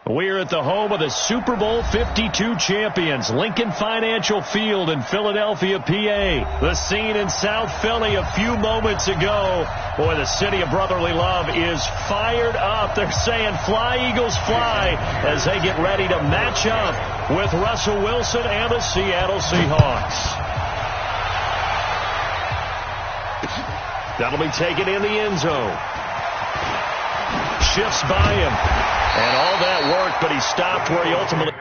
We're at the home of the Super Bowl 52 champions, Lincoln Financial Field in Philadelphia, PA. The scene in South Philly a few moments ago. Boy, the city of brotherly love is fired up. They're saying, "Fly, Eagles, fly," as they get ready to match up with Russell Wilson and the Seattle Seahawks. That'll be taken in the end zone. Shifts by him. And all that worked, but he stopped where he ultimately...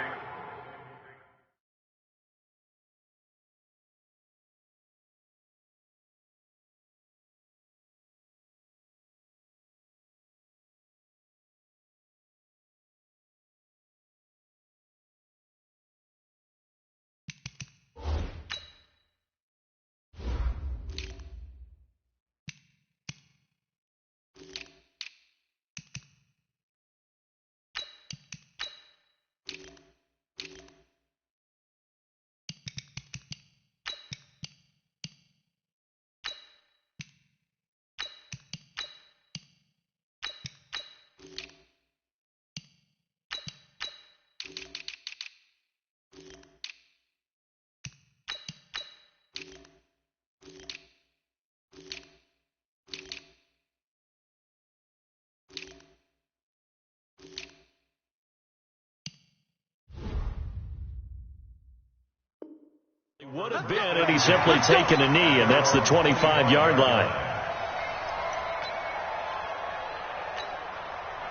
would have been, and he's simply taken a knee, and that's the 25-yard line.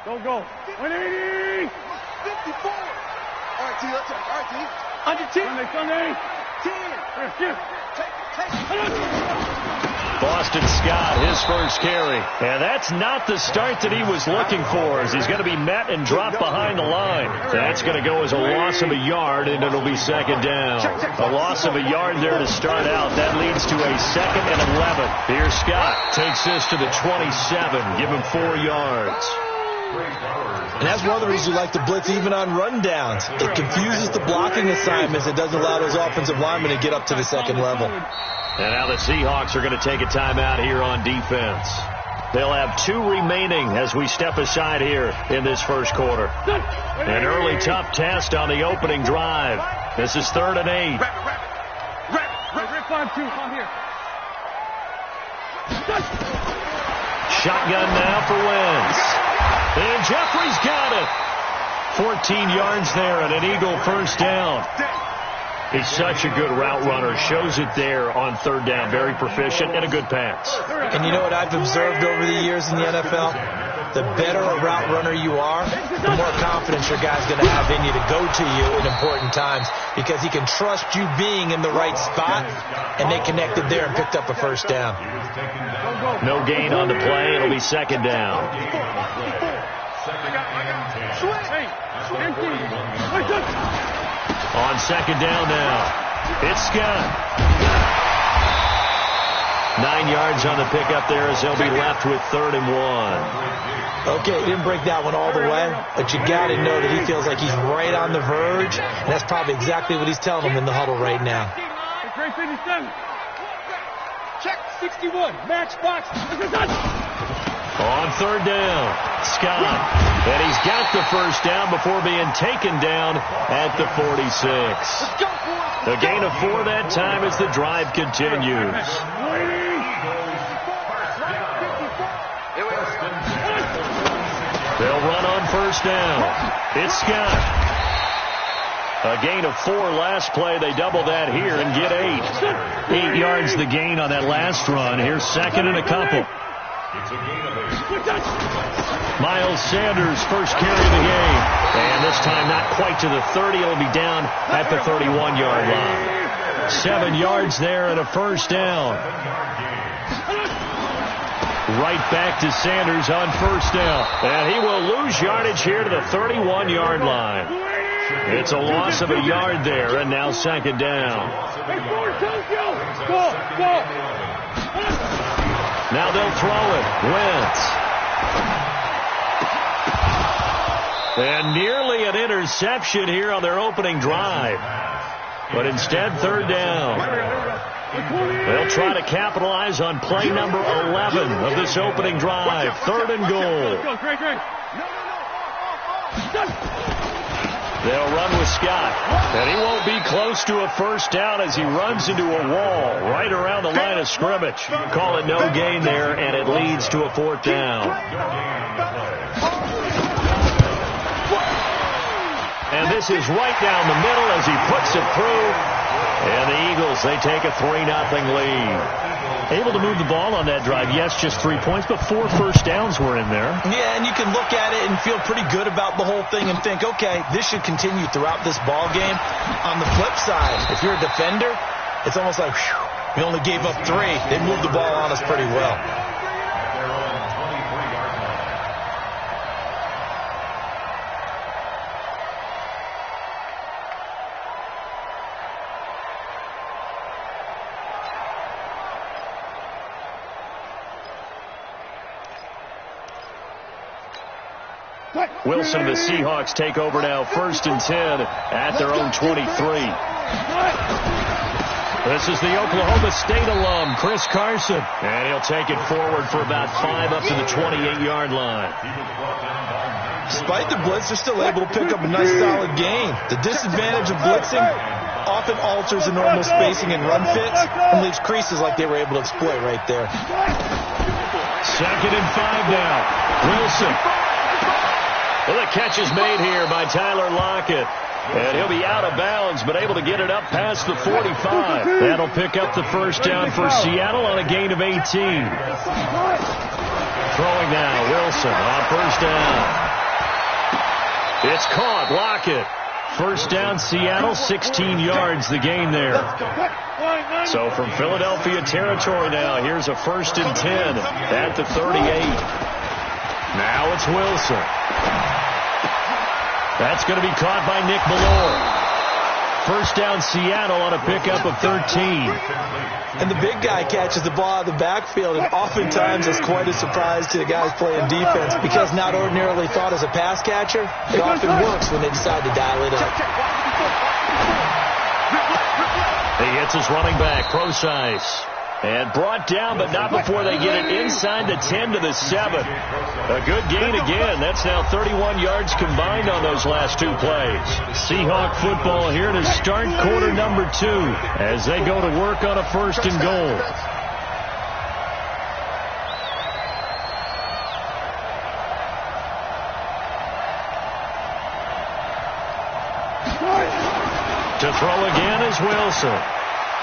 Go. 180. 54. All right, T, let's go. All right, T. Under 10. Sunday. 10. Boston Scott, his first carry. And that's not the start that he was looking for, as he's going to be met and dropped behind the line. That's going to go as a loss of a yard, and it'll be second down. A loss of a yard there to start out. That leads to a 2nd and 11. Here's Scott. Takes this to the 27. Give him 4 yards. And that's one of the reasons you like to blitz even on rundowns. It confuses the blocking assignments. It doesn't allow those offensive linemen to get up to the second level. And now the Seahawks are going to take a timeout here on defense. They'll have 2 remaining as we step aside here in this first quarter. An early tough test on the opening drive. This is 3rd and 8. Shotgun now for Wentz. And Jeffrey's got it. 14 yards there and an Eagle first down. He's such a good route runner. Shows it there on 3rd down. Very proficient and a good pass. And you know what I've observed over the years in the NFL? The better a route runner you are, the more confidence your guy's going to have in you to go to you in important times, because he can trust you being in the right spot, and they connected there and picked up a first down. No gain on the play. It'll be second down. On second down now, it's Scott. 9 yards on the pickup there as they'll be left with 3rd and 1. Okay, he didn't break that one all the way, but you got to know that he feels like he's right on the verge, and that's probably exactly what he's telling them in the huddle right now. Great 57. Check 61. Match box. On 3rd down, Scott. And he's got the first down before being taken down at the 46. A gain of 4 that time as the drive continues. They'll run on first down. It's Scott. A gain of 4 last play. They double that here and get 8. 8 yards the gain on that last run. Here's 2nd and a couple. Miles Sanders first carry of the game. And this time not quite to the 30. It'll be down at the 31-yard line. 7 yards there and a first down. Right back to Sanders on first down. And he will lose yardage here to the 31-yard line. It's a loss of a yard there, and now second down. Now they'll throw it. Wentz. And nearly an interception here on their opening drive. But instead, 3rd down. They'll try to capitalize on play number 11 of this opening drive. 3rd and goal. They'll run with Scott. And he won't be close to a first down as he runs into a wall right around the line of scrimmage. Call it no gain there, and it leads to a 4th down. And this is right down the middle as he puts it through. And the Eagles, they take a 3-0 lead. Able to move the ball on that drive. Yes, just 3 points, but 4 first downs were in there. Yeah, and you can look at it and feel pretty good about the whole thing and think, okay, this should continue throughout this ball game. On the flip side, if you're a defender, it's almost like, whew, we only gave up 3. They moved the ball on us pretty well. Wilson and the Seahawks take over now, 1st and 10 at their own 23. This is the Oklahoma State alum, Chris Carson. And he'll take it forward for about 5 up to the 28-yard line. Despite the blitz, they're still able to pick up a nice solid gain. The disadvantage of blitzing often alters the normal spacing and run fits and leaves creases like they were able to exploit right there. 2nd and 5 now. Wilson. Well, the catch is made here by Tyler Lockett. And he'll be out of bounds, but able to get it up past the 45. That'll pick up the first down for Seattle on a gain of 18. Throwing now, Wilson on first down. It's caught, Lockett. First down, Seattle, 16 yards the gain there. So from Philadelphia territory now, here's a 1st and 10 at the 38. Now it's Wilson. That's going to be caught by Nick Ballore. First down, Seattle on a pickup of 13. And the big guy catches the ball out of the backfield, and oftentimes it's quite a surprise to the guys playing defense because not ordinarily thought as a pass catcher, it often works when they decide to dial it up. He hits his running back, Procise. And brought down, but not before they get it inside the 10 to the 7. A good gain again. That's now 31 yards combined on those last 2 plays. Seahawk football here to start quarter number 2 as they go to work on a 1st and goal. To throw again is Wilson.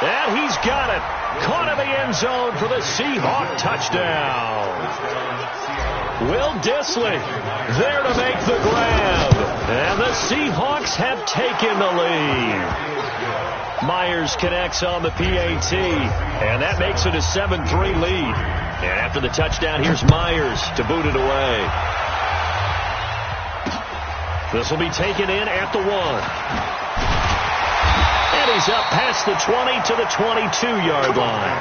And he's got it. Caught in the end zone for the Seahawk touchdown. Will Dissly there to make the grab. And the Seahawks have taken the lead. Myers connects on the PAT. And that makes it a 7-3 lead. And after the touchdown, here's Myers to boot it away. This will be taken in at the 1. He's up past the 20 to the 22-yard line.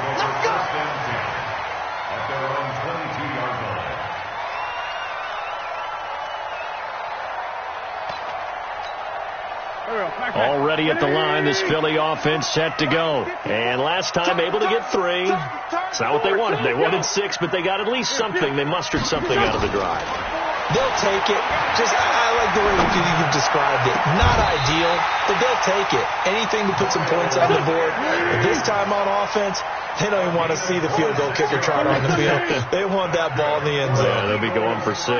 Already at the line, this Philly offense set to go. And last time able to get 3. It's not what they wanted. They wanted 6, but they got at least something. They mustered something out of the drive. They'll take it. I like the way you've described it. Not ideal, but they'll take it. Anything to put some points on the board. But this time on offense, they don't even want to see the field goal kicker trot on the field. They want that ball in the end zone. Yeah, they'll be going for 6. 1st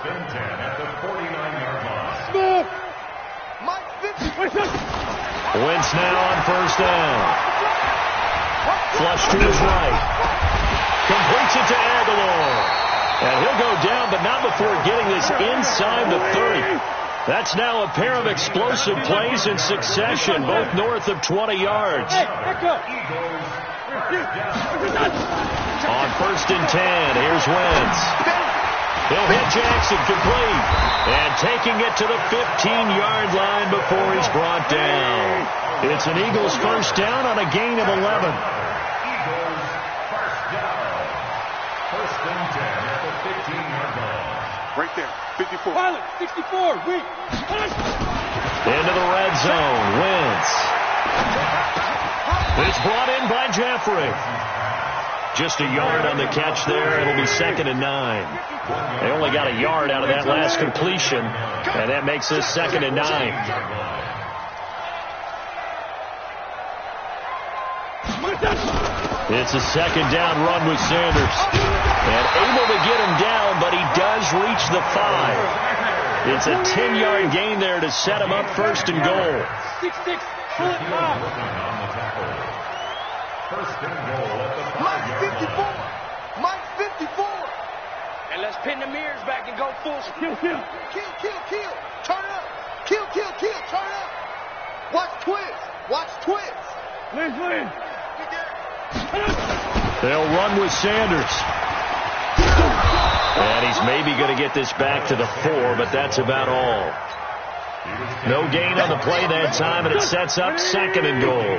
and 10 at the 49-yard line. Wentz now on first down. Flush to his right. Completes it to Aguilar. And he'll go down, but not before getting this inside the 30. That's now a pair of explosive plays in succession, both north of 20 yards. On 1st and 10, here's Wentz. He'll hit Jackson complete. And taking it to the 15-yard line before he's brought down. It's an Eagles first down on a gain of 11. Right there, 54. Pilot, 64, weak. Into the red zone, Wentz. It's brought in by Jeffrey. Just a yard on the catch there. It'll be 2nd and 9. They only got a yard out of that last completion, and that makes this 2nd and 9. It's a 2nd down run with Sanders. And able to get him down, but he does reach the 5. It's a 10-yard gain there to set him up 1st and goal. 6-6. First and goal at the Mike 54. Mike 54. And let's pin the mirrors back and go full speed. Kill. Turn up. Kill. Turn up. Watch twist. Lynn. They'll run with Sanders. And he's maybe going to get this back to the 4, but that's about all. No gain on the play that time, and it sets up 2nd and goal.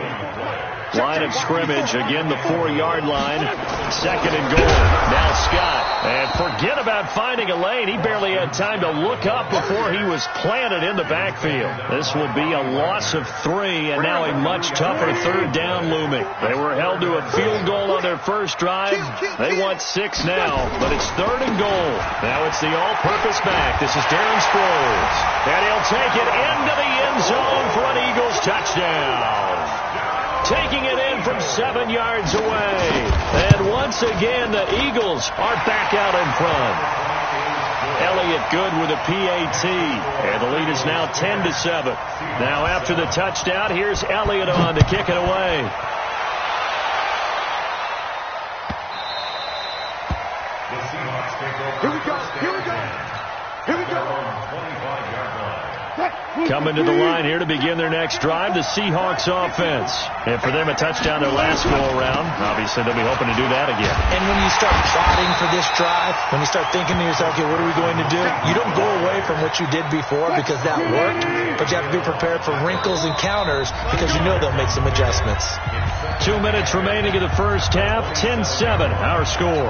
Line of scrimmage, again the 4-yard line. 2nd and goal. Now Scott. And forget about finding a lane. He barely had time to look up before he was planted in the backfield. This will be a loss of 3, and now a much tougher 3rd down looming. They were held to a field goal on their first drive. They want 6 now, but it's 3rd and goal. Now it's the all-purpose back. This is Darren Sproles. And he'll take it into the end zone for an Eagles touchdown. Taking it in from 7 yards away. And once again, the Eagles are back out in front. Elliott good with a PAT. And the lead is now 10-7. Now after the touchdown, here's Elliott on to kick it away. Here we go. Coming to the line here to begin their next drive, the Seahawks offense. And for them, a touchdown their last go-around. Obviously, they'll be hoping to do that again. And when you start plotting for this drive, when you start thinking to yourself, okay, what are we going to do? You don't go away from what you did before because that worked, but you have to be prepared for wrinkles and counters because you know they'll make some adjustments. 2 minutes remaining in the first half, 10-7, our score.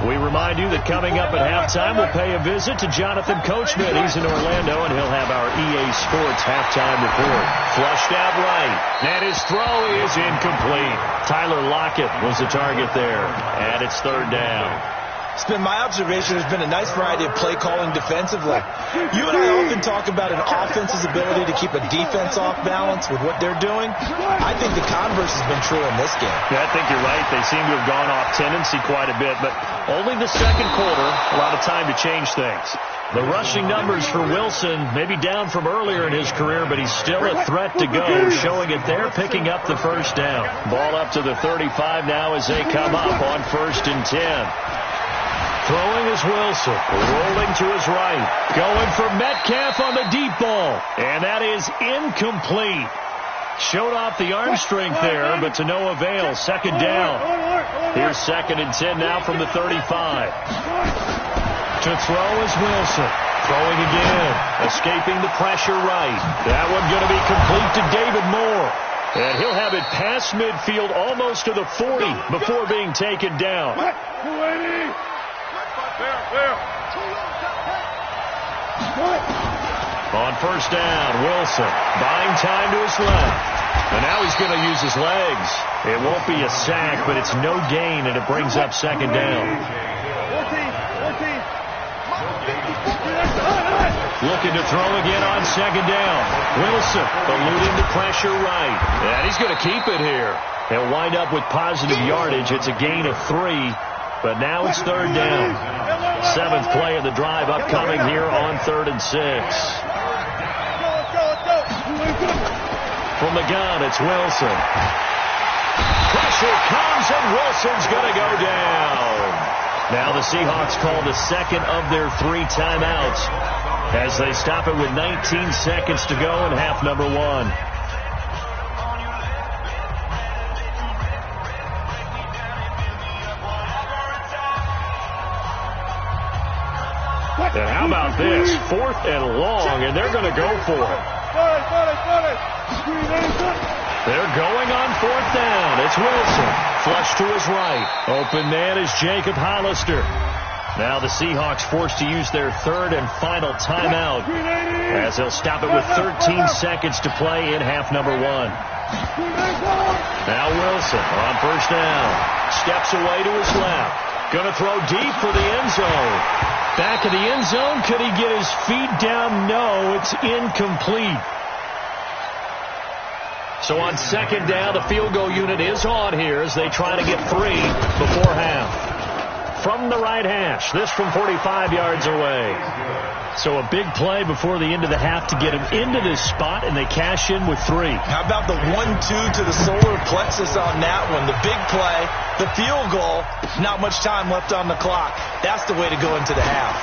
We remind you that coming up at halftime, we'll pay a visit to Jonathan Coachman. He's in Orlando, and he'll have our EA Sports halftime report. Flushed out right, and his throw is incomplete. Tyler Lockett was the target there, and it's 3rd down. It's been my observation there's been a nice variety of play calling defensively. You and I often talk about an offense's ability to keep a defense off balance with what they're doing. I think the converse has been true in this game. Yeah, I think you're right. They seem to have gone off tendency quite a bit, but only the 2nd quarter, a lot of time to change things. The rushing numbers for Wilson may be down from earlier in his career, but he's still a threat to go, showing it there, picking up the 1st down. Ball up to the 35 now as they come up on 1st and 10. Throwing is Wilson, rolling to his right, going for Metcalf on the deep ball, and that is incomplete. Showed off the arm strength there, but to no avail. 2nd down. Here's 2nd and 10 now from the 35. To throw is Wilson. Throwing again, escaping the pressure right. That one going to be complete to David Moore. And he'll have it past midfield almost to the 40 before being taken down. On 1st down, Wilson buying time to his left. And now he's going to use his legs. It won't be a sack, but it's no gain, and it brings up 2nd down. Looking to throw again on 2nd down. Wilson eluding the pressure right. And he's going to keep it here. He'll wind up with positive yardage. It's a gain of 3. But now it's 3rd down. 7th play of the drive upcoming here on 3rd and 6. From the gun, it's Wilson. Pressure comes, and Wilson's going to go down. Now the Seahawks call the 2nd of their 3 timeouts as they stop it with 19 seconds to go in half number 1. And how about this? 4th and long, and they're going to go for it. They're going on 4th down. It's Wilson. Flush to his right. Open man is Jacob Hollister. Now the Seahawks forced to use their 3rd and final timeout as they'll stop it with 13 seconds to play in half number 1. Now Wilson on first down. Steps away to his left. Going to throw deep for the end zone. Back of the end zone. Could he get his feet down? No, it's incomplete. So on second down, the field goal unit is on here as they try to get 3 before half. From the right hash, this from 45 yards away. So a big play before the end of the half to get him into this spot, and they cash in with 3. How about the 1-2 to the solar plexus on that one? The big play, the field goal, not much time left on the clock. That's the way to go into the half.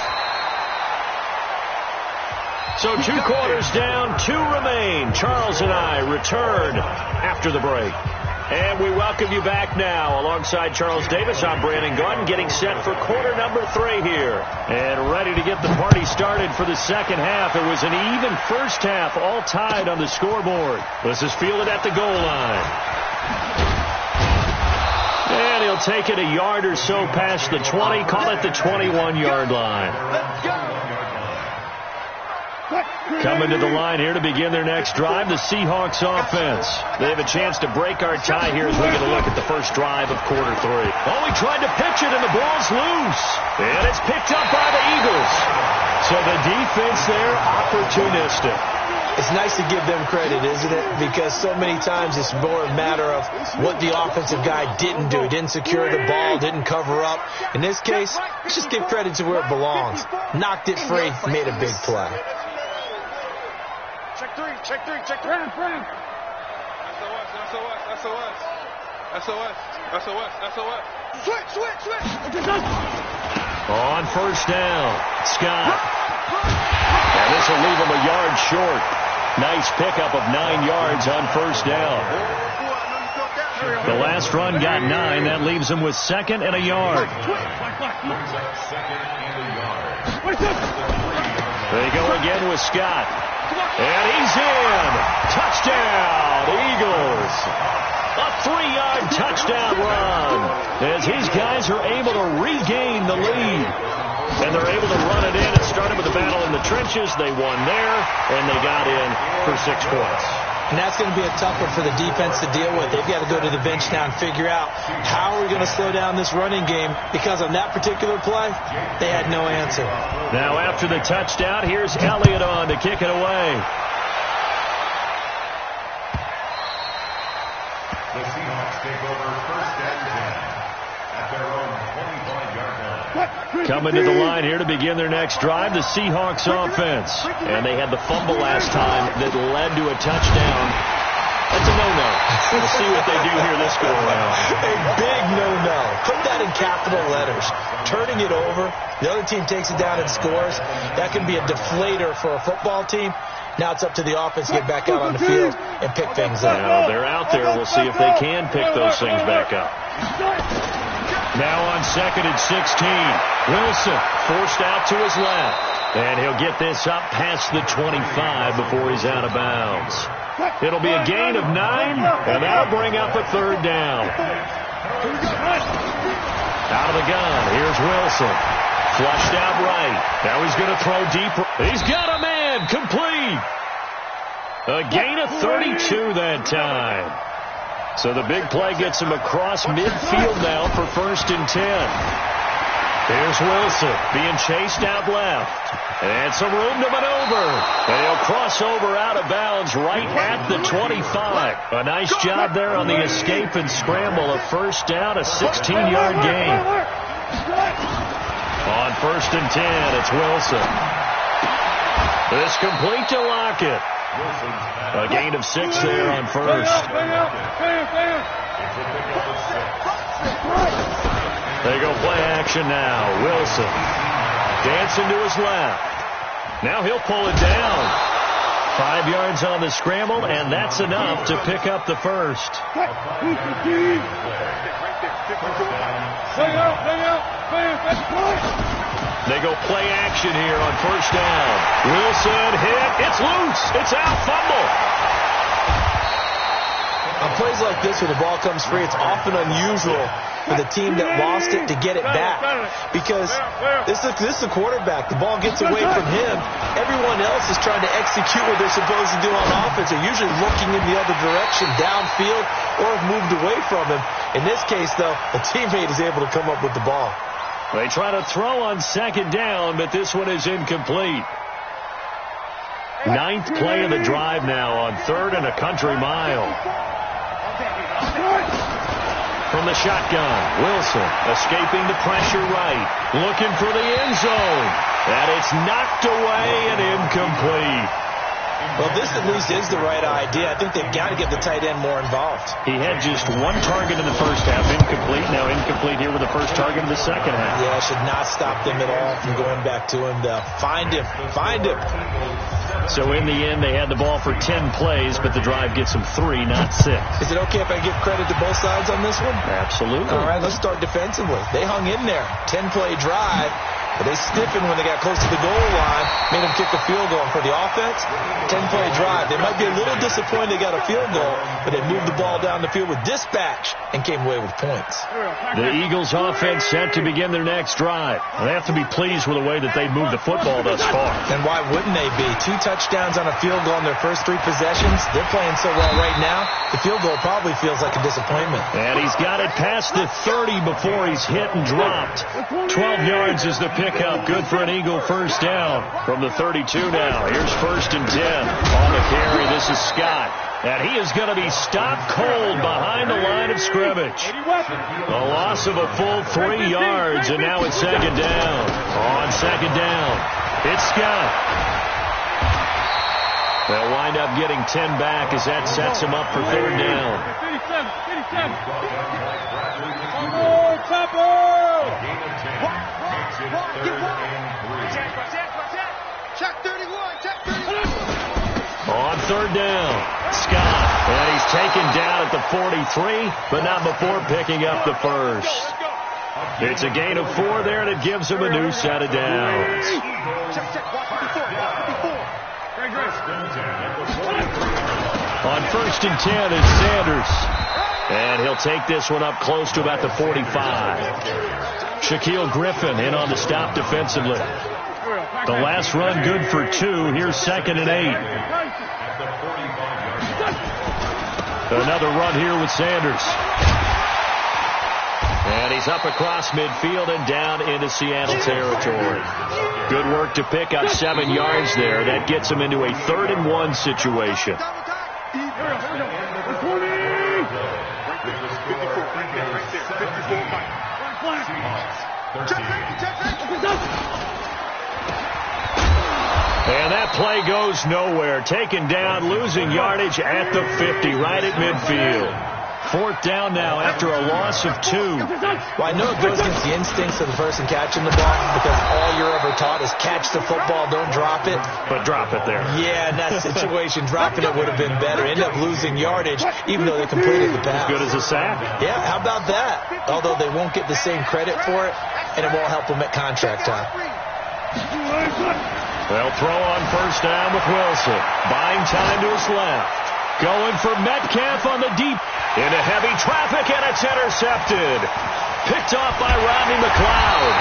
So 2 quarters down, 2 remain. Charles and I return after the break. And we welcome you back now. Alongside Charles Davis, I'm Brandon Gunn, getting set for quarter number 3 here. And ready to get the party started for the second half. It was an even first half, all tied on the scoreboard. This is fielded at the goal line. And he'll take it a yard or so past the 20, call it the 21-yard line. Let's go. Coming to the line here to begin their next drive, the Seahawks offense. They have a chance to break our tie here as we get a look at the first drive of quarter 3. Oh, he tried to pitch it, and the ball's loose. And it's picked up by the Eagles. So the defense there, opportunistic. It's nice to give them credit, isn't it? Because so many times it's more a matter of what the offensive guy didn't do. Didn't secure the ball, didn't cover up. In this case, let's just give credit to where it belongs. Knocked it free, made a big play. Check 3, check 3, check 3. SOS. Switch. On first down, Scott. And this will leave him a yard short. Nice pickup of 9 yards on first down. The last run got 9. That leaves him with 2nd and a yard. They go again with Scott. And he's in. Touchdown, Eagles. A 3-yard touchdown run as these guys are able to regain the lead. And they're able to run it in. It started with a battle in the trenches. They won there, and they got in for 6 points. And that's going to be a tough one for the defense to deal with. They've got to go to the bench now and figure out how are we going to slow down this running game, because on that particular play, they had no answer. Now after the touchdown, here's Elliott on to kick it away. The Seahawks take over first and 10 at their own 25-yard line. Coming to the line here to begin their next drive, the Seahawks offense. And they had the fumble last time that led to a touchdown. That's a no-no. We'll see what they do here this go-around. A big no-no. Put that in capital letters. Turning it over, the other team takes it down and scores. That can be a deflator for a football team. Now it's up to the offense to get back out on the field and pick things up. Now they're out there. We'll see if they can pick those things back up. Now on 2nd and 16. Wilson forced out to his left. And he'll get this up past the 25 before he's out of bounds. It'll be a gain of 9, and that'll bring up a 3rd down. Out of the gun, here's Wilson. Flushed out right. Now he's going to throw deep. He's got a man, complete. A gain of 32 that time. So the big play gets him across midfield now for 1st and 10. Here's Wilson being chased out left. And some room to maneuver. And he'll cross over out of bounds right at the 25. A nice job there on the escape and scramble. A 1st down, a 16-yard gain. On 1st and 10, it's Wilson. This complete to Lockett. A gain of 6 there on 1st. They go play action now. Wilson dancing to his left. Now he'll pull it down. 5 yards on the scramble, and that's enough to pick up the 1st. They go play action here on 1st down. Wilson hit. It's loose. It's out. Fumble. On plays like this where the ball comes free, it's often unusual for the team that lost it to get it back. Because this is a quarterback. The ball gets away from him. Everyone else is trying to execute what they're supposed to do on offense. They're usually looking in the other direction, downfield, or have moved away from him. In this case, though, a teammate is able to come up with the ball. They try to throw on second down, but this one is incomplete. Ninth play of the drive now on 3rd and a country mile. From the shotgun, Wilson escaping the pressure right, looking for the end zone, and it's knocked away and incomplete. Well, this at least is the right idea. I think they've got to get the tight end more involved. He had just one target in the first half, incomplete. Now incomplete here with the first target in the second half. Yeah, should not stop them at all from going back to him. Find him. Find him. So in the end, they had the ball for 10 plays, but the drive gets them 3, not 6. Is it okay if I give credit to both sides on this one? Absolutely. All right, let's start defensively. They hung in there. 10-play drive. But they stiffened when they got close to the goal line, made them kick a field goal. And for the offense, 10-play drive. They might be a little disappointed they got a field goal, but they moved the ball down the field with dispatch and came away with points. The Eagles offense set to begin their next drive. They have to be pleased with the way that they've moved the football thus far. And why wouldn't they be? 2 touchdowns on a field goal in their first 3 possessions. They're playing so well right now, the field goal probably feels like a disappointment. And he's got it past the 30 before he's hit and dropped. 12 yards is the pickup. Good for an Eagle first down from the 32 now. Here's 1st and 10 on the carry. This is Scott. And he is going to be stopped cold behind the line of scrimmage. A loss of a full 3 yards, and now it's 2nd down. On 2nd down, it's Scott. They'll wind up getting 10 back as that sets him up for 3rd down. 31. On 3rd down, Scott. And he's taken down at the 43, but not before picking up the first. It's a gain of 4 there, and it gives him a new set of downs. On 1st and 10 is Sanders. And he'll take this one up close to about the 45. Shaquille Griffin in on the stop defensively. The last run good for 2. Here's 2nd and 8. Another run here with Sanders. And he's up across midfield and down into Seattle territory. Good work to pick up 7 yards there. That gets him into a 3rd and 1 situation. And that play goes nowhere. Taken down, losing yardage at the 50, right at midfield. 4th down now after a loss of 2. Well, I know it goes against the instincts of the person catching the ball because all you're ever taught is catch the football, don't drop it. But drop it there. Yeah, in that situation, dropping it would have been better. End up losing yardage, even though they completed the pass. As good as a sack. Yeah, how about that? Although they won't get the same credit for it, and it won't help them at contract time. They'll throw on 1st down with Wilson. Buying time to his left. Going for Metcalf on the deep. Into heavy traffic, and it's intercepted. Picked off by Rodney McLeod.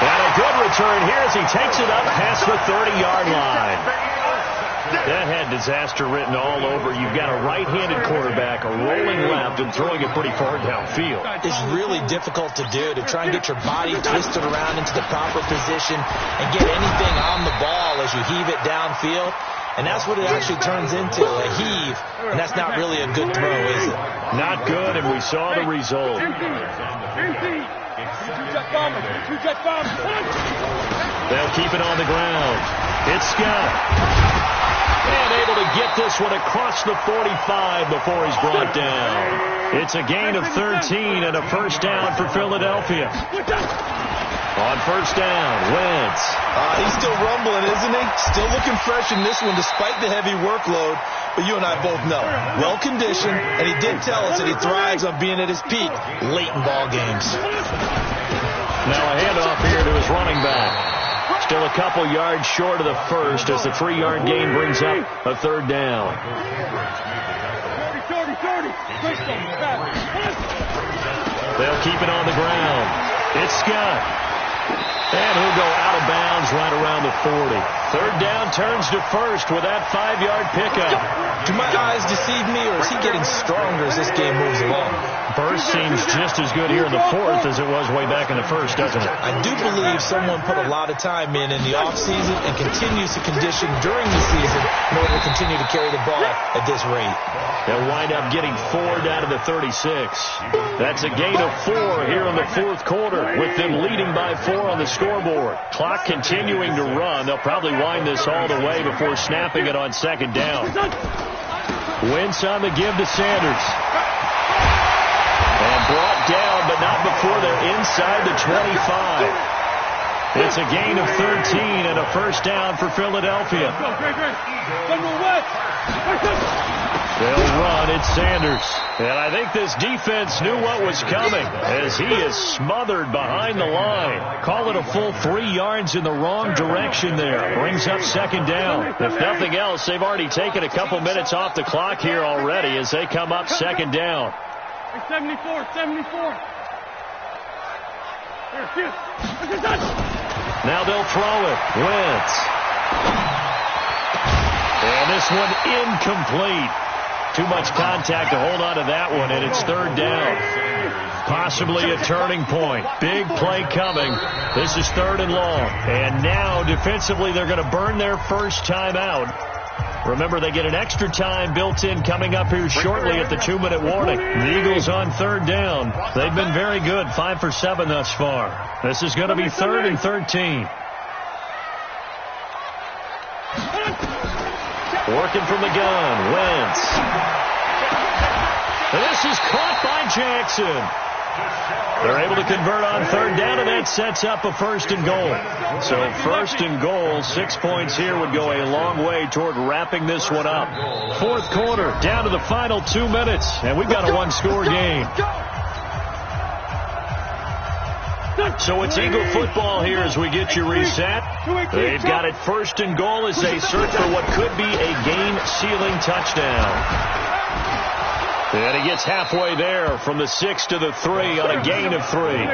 And a good return here as he takes it up past the 30-yard line. That had disaster written all over. You've got a right-handed quarterback, a rolling left, and throwing it pretty far downfield. It's really difficult to do, to try and get your body twisted around into the proper position and get anything on the ball as you heave it downfield. And that's what it actually turns into, a heave. And that's not really a good throw, is it? Not good, and we saw the result. They'll keep it on the ground. It's Scott. And able to get this one across the 45 before he's brought down. It's a gain of 13 and a 1st down for Philadelphia. On 1st down, Wentz. He's still rumbling, isn't he? Still looking fresh in this one despite the heavy workload. But you and I both know, well-conditioned, and he did tell us that he thrives on being at his peak late in ball games. Now a handoff here to his running back. Still a couple yards short of the first as the 3-yard gain brings up a 3rd down. They'll keep it on the ground. It's Scott. And he'll go out of bounds right around the 40. Third down, turns to first with that 5-yard pickup. Do my eyes deceive me, or is he getting stronger as this game moves along? Burst seems just as good here in the fourth as it was way back in the first, doesn't it? I do believe someone put a lot of time in the offseason and continues to condition during the season in order to continue to carry the ball at this rate. They'll wind up getting 4 down to the 36. That's a gain of 4 here in the fourth quarter, with them leading by 4 on the scoreboard. Clock continuing to run. They'll probably wind this all the way before snapping it on second down. Wentz on the give to Sanders. And brought down, but not before they're inside the 25. It's a gain of 13 and a first down for Philadelphia. They'll run. It's Sanders. And I think this defense knew what was coming as he is smothered behind the line. Call it a full 3 yards in the wrong direction there. Brings up second down. If nothing else, they've already taken a couple minutes off the clock here already as they come up second down. 74. Now they'll throw it. Wentz. And this one incomplete. Too much contact to hold on to that one, and it's third down. Possibly a turning point. Big play coming. This is third and long. And now, defensively, they're going to burn their first time out. Remember, they get an extra time built in coming up here shortly at the 2-minute warning. The Eagles on third down. They've been very good, 5 for 7 thus far. This is going to be 3rd and 13. Working from the gun, Wentz. This is caught by Jackson. They're able to convert on third down, and that sets up a first and goal. So first and goal, 6 points here would go a long way toward wrapping this one up. Fourth quarter, down to the final 2 minutes, and we've got a one-score game. So it's Eagle football here as we get you reset. They've got it first and goal as they search for what could be a game-sealing touchdown. And he gets halfway there from the 6 to the 3 on a gain of 3.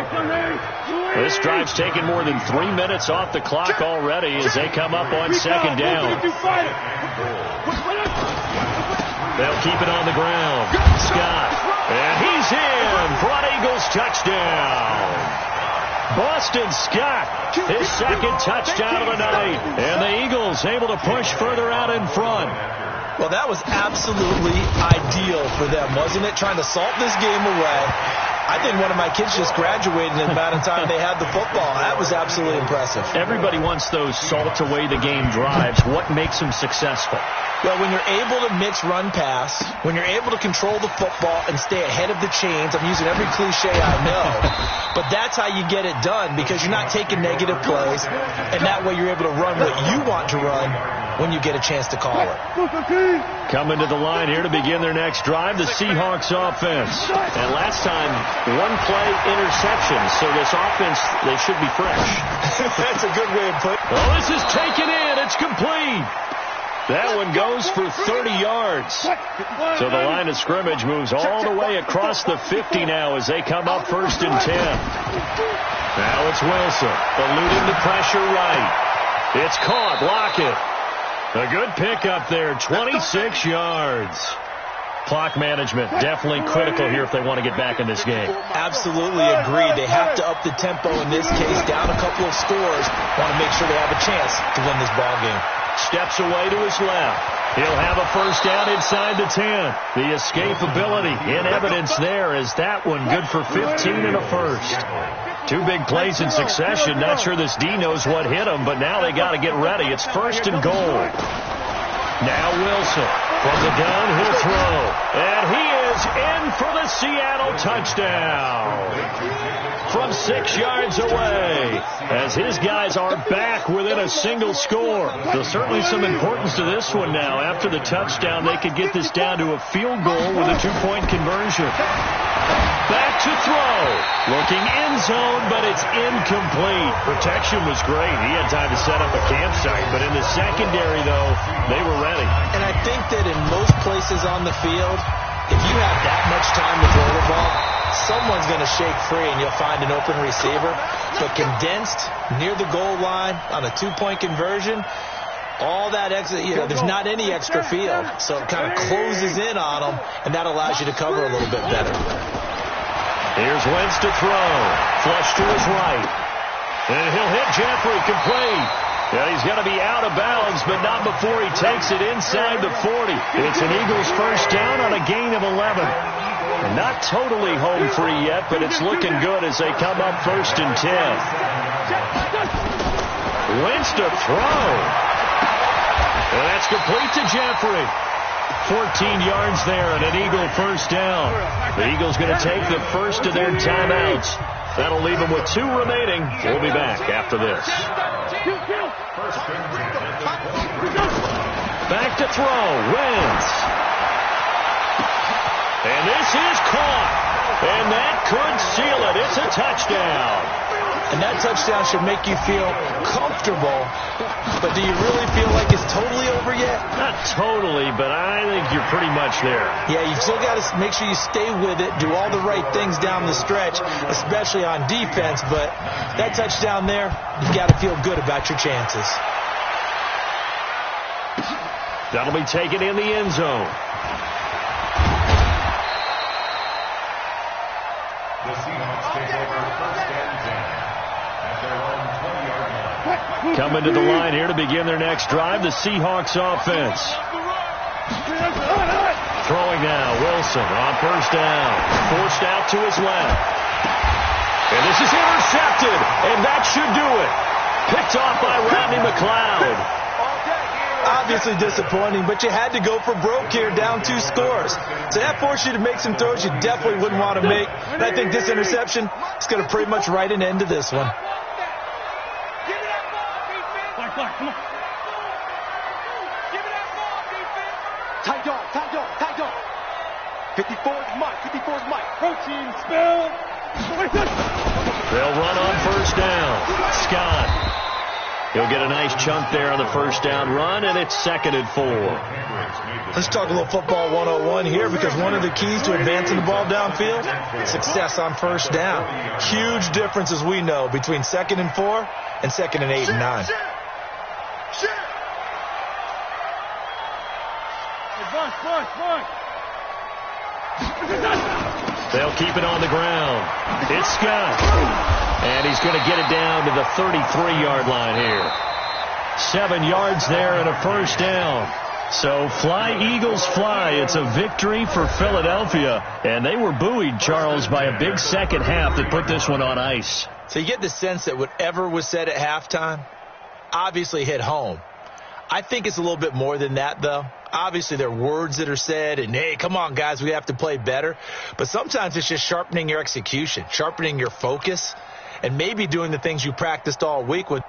This drive's taken more than 3 minutes off the clock already as they come up on second down. They'll keep it on the ground. Scott. And he's in for an Eagles touchdown. Boston Scott, his second touchdown of the night. And the Eagles able to push further out in front. Well, that was absolutely ideal for them, wasn't it? Trying to salt this game away. I think one of my kids just graduated in the amount of time they had the football. That was absolutely impressive. Everybody wants those salt-away-the-game drives. What makes them successful? Well, when you're able to mix run-pass, when you're able to control the football and stay ahead of the chains, I'm using every cliche I know, but that's how you get it done because you're not taking negative plays, and that way you're able to run what you want to run when you get a chance to call it. Coming to the line here to begin their next drive, the Seahawks offense. And last time, one play interception, so this offense, they should be fresh. That's a good way of putting it. Oh, this is taken in. It's complete. That one goes for 30 yards. So the line of scrimmage moves all the way across the 50 now as they come up first and 10. Now it's Wilson, eluding the pressure right. It's caught. Lockett. A good pickup there, 26 yards. Clock management definitely critical here if they want to get back in this game. Absolutely agreed. They have to up the tempo in this case, down a couple of scores. Want to make sure they have a chance to win this ball game. Steps away to his left. He'll have a first down inside the 10. The escapability in evidence there is that one good for 15 and a first. 2 big plays in succession. Not sure this D knows what hit him, but now they got to get ready. It's first and goal. Now Wilson from the gun, he'll throw. And he is in for the Seattle touchdown. From 6 yards away, as his guys are back within a single score. There's certainly some importance to this one now. After the touchdown, they could get this down to a field goal with a 2-point conversion. Back to throw. Looking end zone, but it's incomplete. Protection was great. He had time to set up a campsite, but in the secondary, though, they were ready. And I think that in most places on the field, If you have that much time to throw the ball, someone's going to shake free and you'll find an open receiver. But condensed near the goal line on a 2-point conversion, all that extra, there's not any extra field. So it kind of closes in on them, and that allows you to cover a little bit better. Here's Wentz to throw. Flush to his right. And he'll hit Jeffrey complete. Yeah, he's going to be out of bounds, but not before he takes it inside the 40. It's an Eagles first down on a gain of 11. Not totally home free yet, but it's looking good as they come up 1st and 10. Wentz to throw. And that's complete to Jeffrey. 14 yards there and an Eagle first down. The Eagles going to take the first of their timeouts. That'll leave them with 2 remaining. We'll be back after this. Back to throw. Wentz. And this is caught. And that could seal it. It's a touchdown. And that touchdown should make you feel comfortable. But do you really feel like it's totally over yet? Not totally, but I think you're pretty much there. Yeah, you've still got to make sure you stay with it, do all the right things down the stretch, especially on defense. But that touchdown there, you've got to feel good about your chances. That'll be taken in the end zone. The Seahawks take over 1st and 10 at their own 20-yard line. Coming to the line here to begin their next drive, the Seahawks offense. Throwing now, Wilson on 1st down. Forced out to his left. And this is intercepted, and that should do it. Picked off by Rodney McLeod. Obviously disappointing, but you had to go for broke here, down 2 scores. So that forced you to make some throws you definitely wouldn't want to make. And I think this interception is going to pretty much write an end to this one. Tight dog. 54's Mike. Protein spill. They'll run on 1st down. Scott. He'll get a nice chunk there on the 1st down run, and it's 2nd and 4. Let's talk a little football 101 here, because one of the keys to advancing the ball downfield, success on 1st down. Huge difference, as we know, between 2nd and 4 and 2nd and 8 and 9. They'll keep it on the ground. It's Scott. And he's going to get it down to the 33-yard line here. 7 yards there and a 1st down. So fly, Eagles, fly. It's a victory for Philadelphia. And they were buoyed, Charles, by a big second half that put this one on ice. So you get the sense that whatever was said at halftime obviously hit home. I think it's a little bit more than that, though. Obviously, there are words that are said, and, hey, come on, guys, we have to play better. But sometimes it's just sharpening your execution, sharpening your focus, and maybe doing the things you practiced all week with